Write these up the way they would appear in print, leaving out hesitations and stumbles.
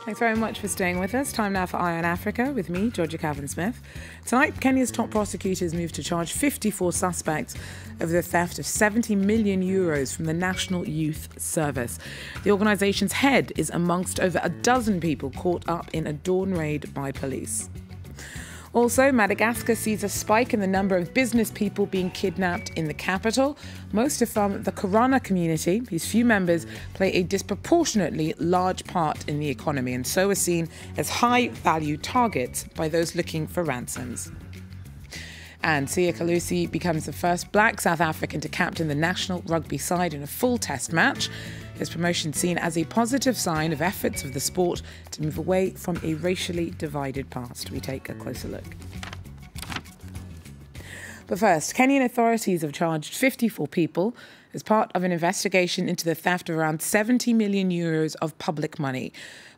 Thanks very much for staying with us. Time now for Eye on Africa with me, Georgia Calvin-Smith. Tonight, Kenya's top prosecutors moved to charge 54 suspects over the theft of 70 million euros from the National Youth Service. The organisation's head is amongst over a dozen people caught up in a dawn raid by police. Also, Madagascar sees a spike in the number of business people being kidnapped in the capital. Most are from the Karana community, whose few members play a disproportionately large part in the economy and so are seen as high-value targets by those looking for ransoms. And Siya Kolisi becomes the first black South African to captain the national rugby side in a full test match. His promotion seen as a positive sign of efforts of the sport to move away from a racially divided past. We take a closer look. But first, Kenyan authorities have charged 54 people as part of an investigation into the theft of around 70 million euros of public money.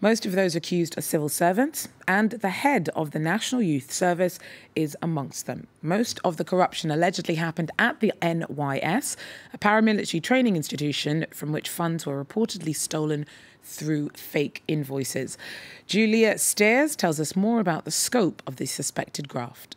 Most of those accused are civil servants, and the head of the National Youth Service is amongst them. Most of the corruption allegedly happened at the NYS, a paramilitary training institution from which funds were reportedly stolen through fake invoices. Julia Steers tells us more about the scope of the suspected graft.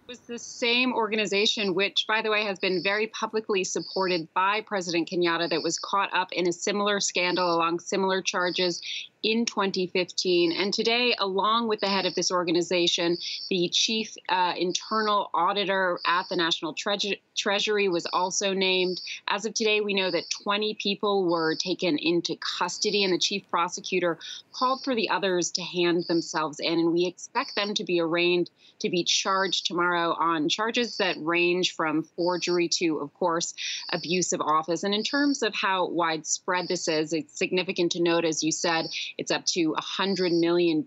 Was the same organization, which, by the way, has been very publicly supported by President Kenyatta, that was caught up in a similar scandal along similar charges in 2015. And today, along with the head of this organization, the chief internal auditor at the National Treasury was also named. As of today, we know that 20 people were taken into custody, and the chief prosecutor called for the others to hand themselves in. And we expect them to be arraigned, to be charged tomorrow on charges that range from forgery to, of course, abuse of office. And in terms of how widespread this is, it's significant to note, as you said, it's up to $100 million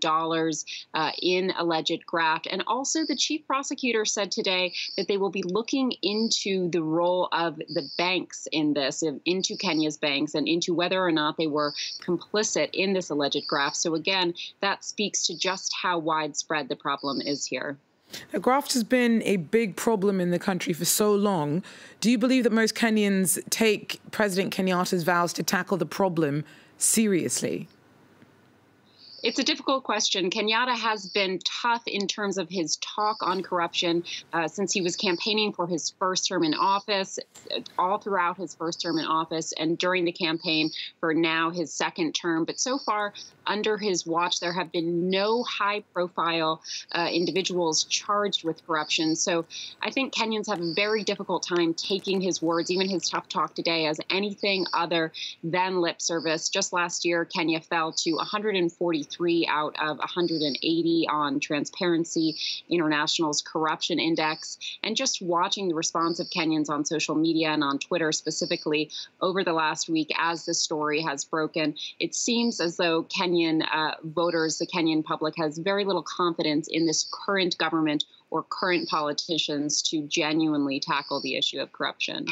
in alleged graft. And also, the chief prosecutor said today that they will be looking into the role of the banks in this, into Kenya's banks, and into whether or not they were complicit in this alleged graft. So again, that speaks to just how widespread the problem is here. The graft has been a big problem in the country for so long. Do you believe that most Kenyans take President Kenyatta's vows to tackle the problem seriously? It's a difficult question. Kenyatta has been tough in terms of his talk on corruption since he was campaigning for his first term in office, all throughout his first term in office, and during the campaign for now his second term. But so far, under his watch, there have been no high-profile individuals charged with corruption. So I think Kenyans have a very difficult time taking his words, even his tough talk today, as anything other than lip service. Just last year, Kenya fell to 143 out of 180 on Transparency International's corruption index. And just watching the response of Kenyans on social media and on Twitter specifically over the last week as the story has broken, it seems as though Kenyan voters, the Kenyan public, has very little confidence in this current government or current politicians to genuinely tackle the issue of corruption.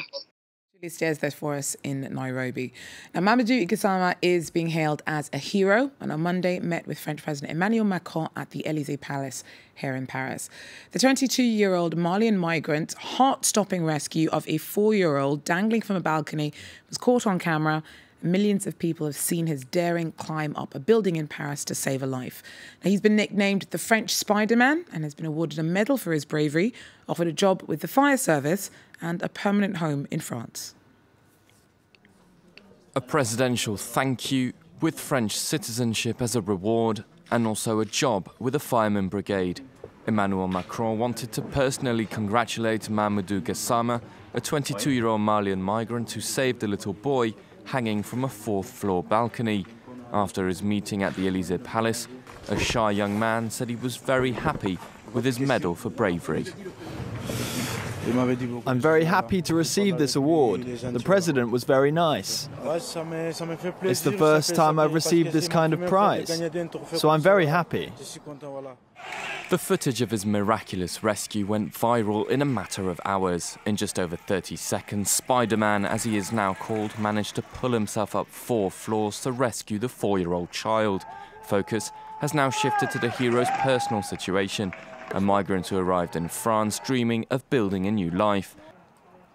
Julie Steers there for us in Nairobi. Now, Mamadou Gassama is being hailed as a hero, and on Monday met with French President Emmanuel Macron at the Élysée Palace here in Paris. The 22-year-old Malian migrant's heart-stopping rescue of a 4-year-old dangling from a balcony was caught on camera. Millions of people have seen his daring climb up a building in Paris to save a life. Now, he's been nicknamed the French Spiderman and has been awarded a medal for his bravery, offered a job with the fire service and a permanent home in France. A presidential thank you with French citizenship as a reward, and also a job with the fireman brigade. Emmanuel Macron wanted to personally congratulate Mamadou Gassama, a 22-year-old Malian migrant who saved a little boy hanging from a 4th-floor balcony. After his meeting at the Élysée Palace, a shy young man said he was very happy with his medal for bravery. I'm very happy to receive this award. The president was very nice. It's the first time I've received this kind of prize, so I'm very happy. The footage of his miraculous rescue went viral in a matter of hours. In just over 30 seconds, Spiderman, as he is now called, managed to pull himself up 4 floors to rescue the 4-year-old child. Focus has now shifted to the hero's personal situation, a migrant who arrived in France dreaming of building a new life.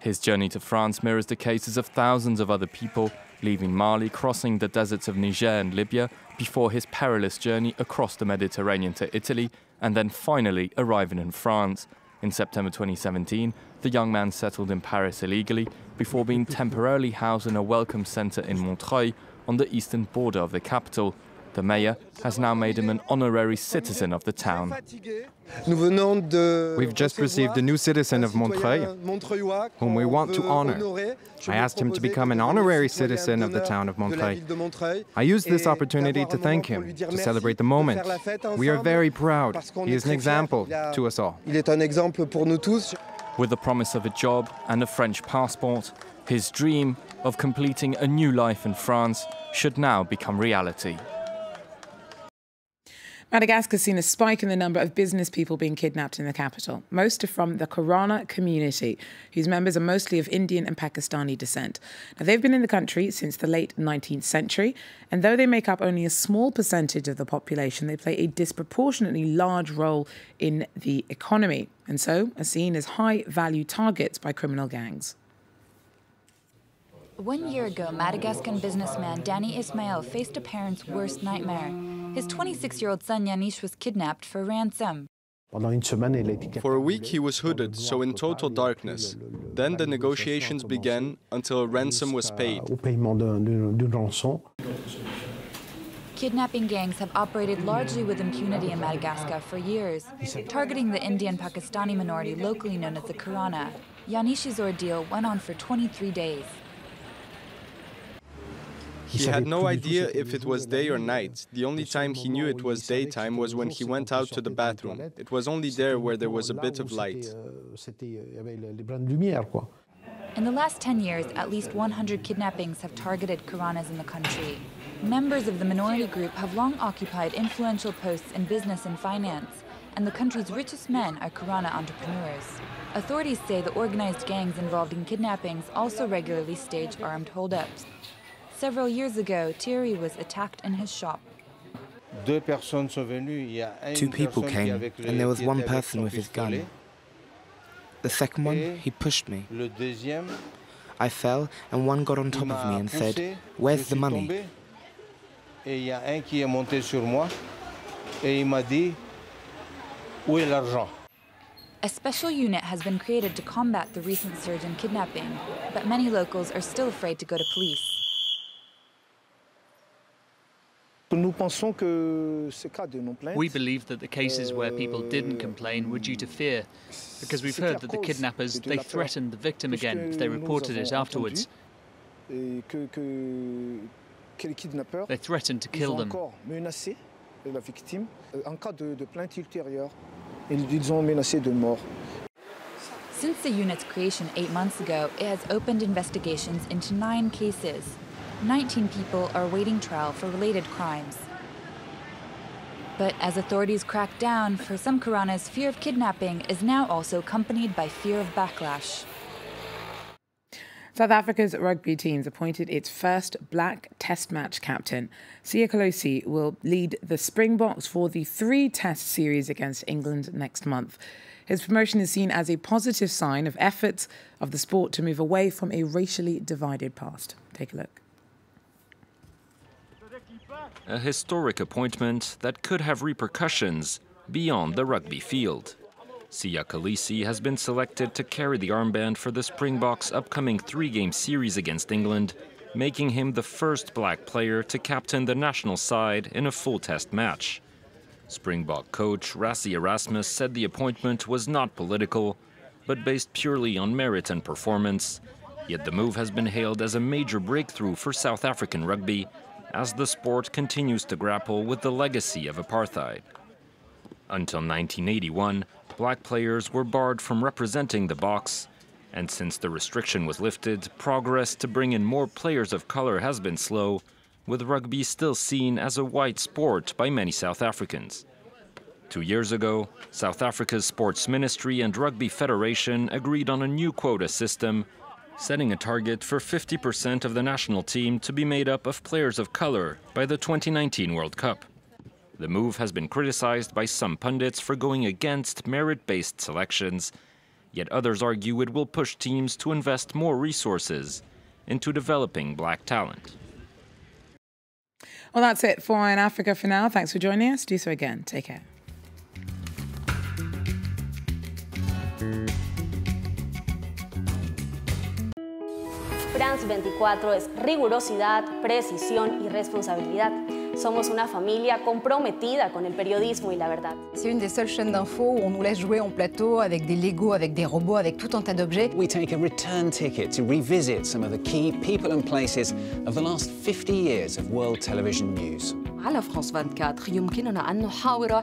His journey to France mirrors the cases of thousands of other people leaving Mali, crossing the deserts of Niger and Libya before his perilous journey across the Mediterranean to Italy and then finally arriving in France. In September 2017, the young man settled in Paris illegally before being temporarily housed in a welcome centre in Montreuil on the eastern border of the capital. The mayor has now made him an honorary citizen of the town. We've just received a new citizen of Montreuil, whom we want to honor. I asked him to become an honorary citizen of the town of Montreuil. I used this opportunity to thank him, to celebrate the moment. We are very proud. He is an example to us all. With the promise of a job and a French passport, his dream of completing a new life in France should now become reality. Madagascar has seen a spike in the number of business people being kidnapped in the capital. Most are from the Karana community, whose members are mostly of Indian and Pakistani descent. Now, they've been in the country since the late 19th century, and though they make up only a small percentage of the population, they play a disproportionately large role in the economy, and so are seen as high-value targets by criminal gangs. 1 year ago, Madagascan businessman Danny Ismail faced a parent's worst nightmare. His 26-year-old son Yanish was kidnapped for ransom. For a week he was hooded, so in total darkness. Then the negotiations began until a ransom was paid. Kidnapping gangs have operated largely with impunity in Madagascar for years, targeting the Indian and Pakistani minority locally known as the Karana. Yanish's ordeal went on for 23 days. He had no idea if it was day or night. The only time he knew it was daytime was when he went out to the bathroom. It was only there where there was a bit of light. In the last 10 years, at least 100 kidnappings have targeted Karanas in the country. Members of the minority group have long occupied influential posts in business and finance, and the country's richest men are Karana entrepreneurs. Authorities say the organized gangs involved in kidnappings also regularly stage armed holdups. Several years ago, Thierry was attacked in his shop. Two people came, and there was one person with his gun. The second one, he pushed me. I fell, and one got on top of me and said, "Where's the money?" A special unit has been created to combat the recent surge in kidnapping, but many locals are still afraid to go to police. We believe that the cases where people didn't complain were due to fear, because we've heard that the kidnappers, they threatened the victim again if they reported it afterwards. They threatened to kill them. Since the unit's creation 8 months ago, it has opened investigations into 9 cases. 19 people are awaiting trial for related crimes. But as authorities crack down, for some Karanas, fear of kidnapping is now also accompanied by fear of backlash. South Africa's rugby team's appointed its first black test match captain. Siya Kolisi will lead the Springboks for the 3-test series against England next month. His promotion is seen as a positive sign of efforts of the sport to move away from a racially divided past. Take a look. A historic appointment that could have repercussions beyond the rugby field. Siya Kolisi has been selected to carry the armband for the Springboks' upcoming 3-game series against England, making him the first black player to captain the national side in a full test match. Springbok coach Rassie Erasmus said the appointment was not political, but based purely on merit and performance. Yet the move has been hailed as a major breakthrough for South African rugby, as the sport continues to grapple with the legacy of apartheid. Until 1981, black players were barred from representing the Boks, and since the restriction was lifted, progress to bring in more players of color has been slow, with rugby still seen as a white sport by many South Africans. 2 years ago, South Africa's Sports Ministry and Rugby Federation agreed on a new quota system, setting a target for 50% of the national team to be made up of players of color by the 2019 World Cup. The move has been criticized by some pundits for going against merit-based selections, yet others argue it will push teams to invest more resources into developing black talent. Well, that's it for Eye on Africa for now. Thanks for joining us. Do so again. Take care. France 24 es rigurosidad, precisión y responsabilidad. Somos una familia comprometida con el periodismo y la verdad. C'est une des seules chaînes d'infos où on nous laisse jouer en plateau avec des Legos, avec des robots, avec tout un tas d'objets. We take a return ticket to revisit some of the key people and places of the last 50 years of world television news. على فرانس 24 يمكننا أن نحاور